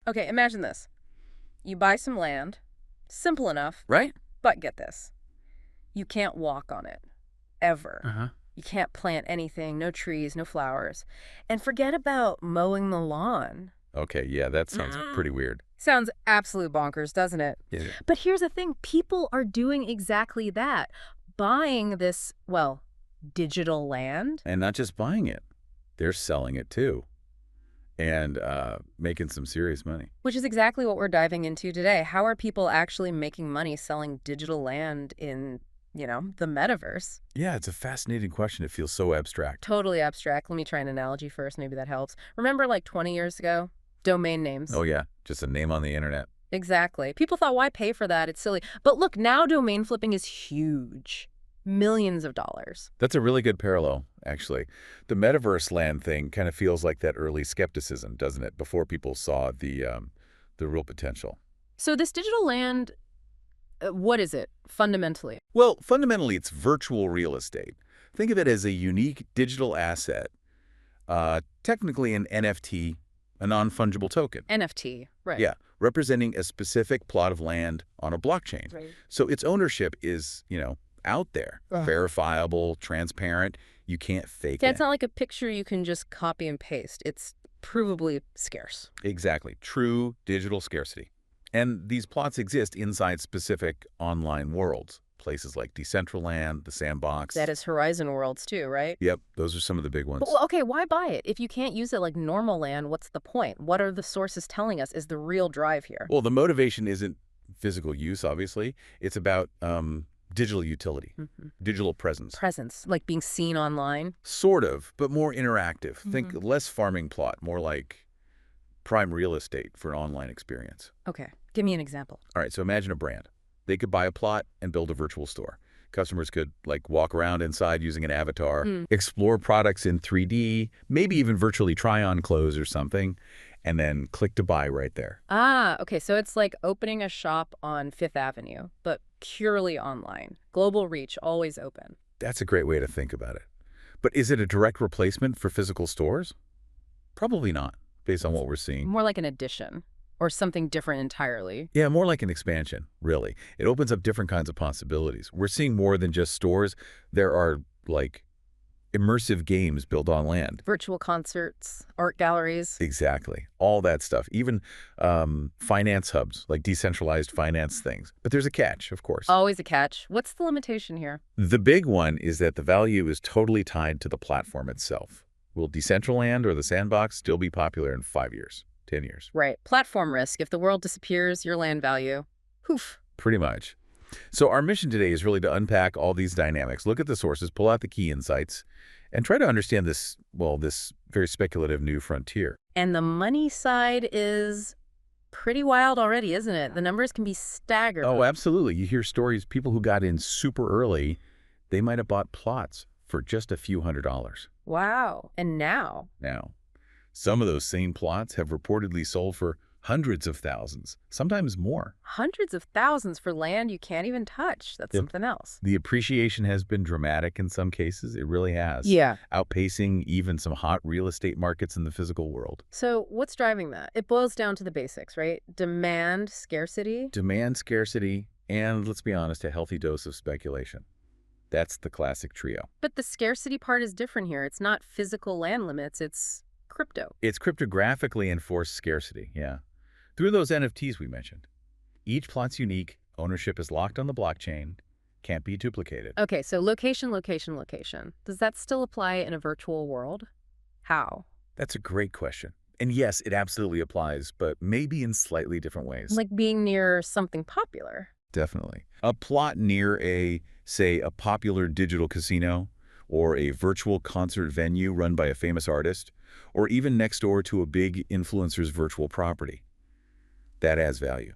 Okay, imagine this. You buy some land, simple enough, Right? but get this. You can't walk on it. Ever. Uh-huh. You can't plant anything, no trees, no flowers. And forget about mowing the lawn. Okay, yeah, that sounds pretty weird. Sounds absolute bonkers, doesn't it? Yeah. But here's the thing. People are doing exactly that. Buying this, well, digital land. And not just buying it, they're selling it too. And making some serious money. Which is exactly what we're diving into today. How are people actually making money selling digital land in, the metaverse? Yeah, it's a fascinating question. It feels so abstract. Totally abstract. Let me try an analogy first. Maybe that helps. Remember like 20 years ago? Domain names. Oh, yeah, just a name on the internet. Exactly. People thought, why pay for that? It's silly. But look, now domain flipping is huge. Millions of dollars. That's a really good parallel, actually. The metaverse land thing kind of feels like that early skepticism, doesn't it? Before people saw the real potential. So this digital land, what is it fundamentally? Well, fundamentally, it's virtual real estate. Think of it as a unique digital asset, technically an NFT, a non-fungible token. NFT, right. Yeah, representing a specific plot of land on a blockchain. Right. So its ownership is, out there, verifiable, transparent. You can't fake Yeah, it. it's not like a picture you can just copy and paste. It's provably scarce. Exactly. True digital scarcity. And these plots exist inside specific online worlds, places like Decentraland, the Sandbox. That is Horizon Worlds too, right? Yep, those are some of the big ones. But, okay, why buy it? If you can't use it like normal land, what's the point? What are the sources telling us is the real drive here? Well, the motivation isn't physical use, obviously. It's about digital utility, digital presence. Presence, like being seen online? Sort of, but more interactive. Think less farming plot, more like prime real estate for an online experience. Okay, give me an example. All right, so imagine a brand. They could buy a plot and build a virtual store. Customers could walk around inside using an avatar, explore products in 3D, maybe even virtually try on clothes or something, and then click to buy right there. Ah, okay, so it's like opening a shop on Fifth Avenue, but purely online. Global reach, always open. That's a great way to think about it. But is it a direct replacement for physical stores? Probably not, based on what we're seeing. More like an addition or something different entirely. Yeah, more like an expansion, really. It opens up different kinds of possibilities. We're seeing more than just stores. There are, immersive games built on land. Virtual concerts, art galleries. Exactly. All that stuff. Even finance hubs, like decentralized finance things. But there's a catch, of course. Always a catch. What's the limitation here? The big one is that the value is totally tied to the platform itself. Will Decentraland or the Sandbox still be popular in 5 years, 10 years? Right. Platform risk. If the world disappears, your land value. Poof. Pretty much. So our mission today is really to unpack all these dynamics, look at the sources, pull out the key insights, and try to understand this very speculative new frontier. And the money side is pretty wild already, isn't it? The numbers can be staggering. Oh, absolutely. You hear stories, people who got in super early, they might have bought plots for just a few $100s. Wow. And now? Now, some of those same plots have reportedly sold for hundreds of thousands, sometimes more. Hundreds of thousands for land you can't even touch. That's something else. The appreciation has been dramatic in some cases. It really has. Yeah. Outpacing even some hot real estate markets in the physical world. So what's driving that? It boils down to the basics, right? Demand, scarcity. Demand, scarcity, and let's be honest, a healthy dose of speculation. That's the classic trio. But the scarcity part is different here. It's not physical land limits. It's crypto. It's cryptographically enforced scarcity, yeah. Through those NFTs we mentioned. Each plot's unique, ownership is locked on the blockchain, can't be duplicated. Okay, so location, location, location. Does that still apply in a virtual world? How? That's a great question. And yes, it absolutely applies, but maybe in slightly different ways. Like being near something popular. Definitely. A plot near say, a popular digital casino, or a virtual concert venue run by a famous artist, or even next door to a big influencer's virtual property. That adds value,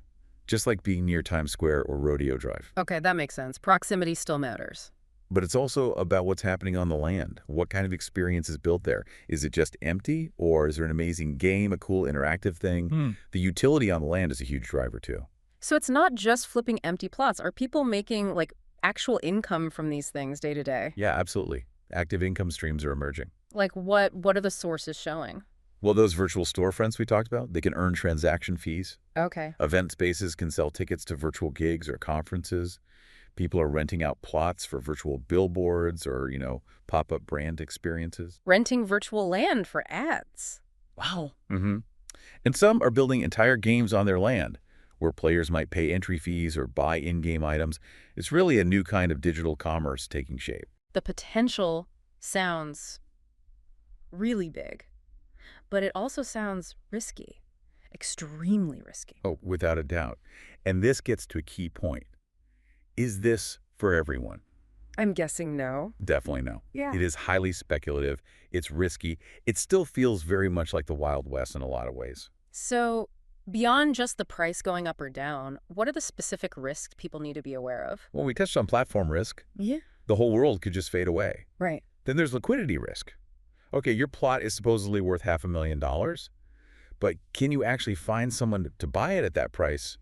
just like being near Times Square or Rodeo Drive. Okay, that makes sense. Proximity still matters. But it's also about what's happening on the land. What kind of experience is built there? Is it just empty, or is there an amazing game, a cool interactive thing? The utility on the land is a huge driver, too. So it's not just flipping empty plots. Are people making, actual income from these things day to day? Yeah, absolutely. Active income streams are emerging. Like what are the sources showing? Well, those virtual storefronts we talked about, they can earn transaction fees. Okay. Event spaces can sell tickets to virtual gigs or conferences. People are renting out plots for virtual billboards or, pop-up brand experiences. Renting virtual land for ads. Wow. And some are building entire games on their land, where players might pay entry fees or buy in-game items. It's really a new kind of digital commerce taking shape. The potential sounds really big, but it also sounds risky, extremely risky. Oh, without a doubt. And this gets to a key point. Is this for everyone? I'm guessing no. Definitely no. Yeah. It is highly speculative. It's risky. It still feels very much like the Wild West in a lot of ways. So, beyond just the price going up or down, what are the specific risks people need to be aware of? Well, we touched on platform risk. Yeah. The whole world could just fade away. Right. Then there's liquidity risk. Okay, your plot is supposedly worth $500,000, but can you actually find someone to buy it at that price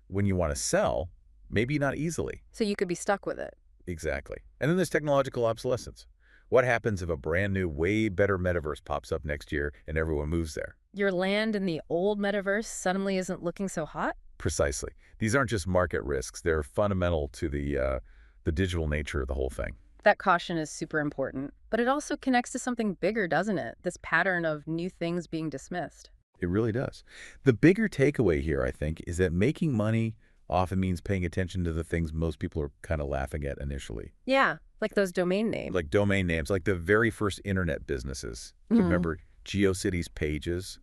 when you want to sell? Maybe not easily. So you could be stuck with it. Exactly. And then there's technological obsolescence. What happens if a brand new, way better metaverse pops up next year and everyone moves there? Your land in the old metaverse suddenly isn't looking so hot? Precisely. These aren't just market risks. They're fundamental to the digital nature of the whole thing. That caution is super important. But it also connects to something bigger, doesn't it? This pattern of new things being dismissed. It really does. The bigger takeaway here, I think, is that making money often means paying attention to the things most people are kind of laughing at initially. Yeah, like those domain names. Like domain names, like the very first internet businesses. Remember GeoCities pages?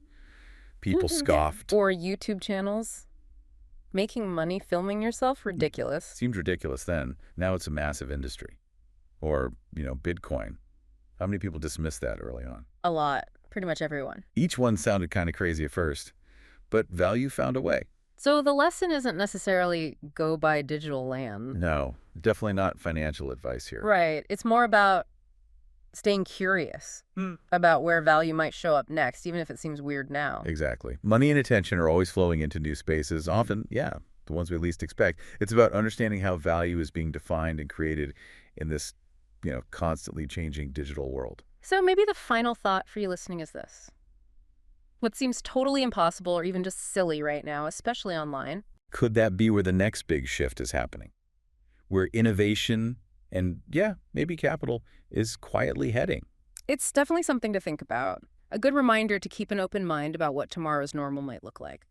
People scoffed. Or YouTube channels. Making money filming yourself? Ridiculous. Seemed ridiculous then. Now it's a massive industry. Or, Bitcoin. How many people dismissed that early on? A lot. Pretty much everyone. Each one sounded kind of crazy at first, but value found a way. So the lesson isn't necessarily go buy digital land. No, definitely not financial advice here. Right. It's more about staying curious about where value might show up next, even if it seems weird now. Exactly. Money and attention are always flowing into new spaces, often, the ones we least expect. It's about understanding how value is being defined and created in this, constantly changing digital world. So maybe the final thought for you listening is this. What seems totally impossible or even just silly right now, especially online. Could that be where the next big shift is happening? Where innovation and, maybe capital is quietly heading? It's definitely something to think about. A good reminder to keep an open mind about what tomorrow's normal might look like.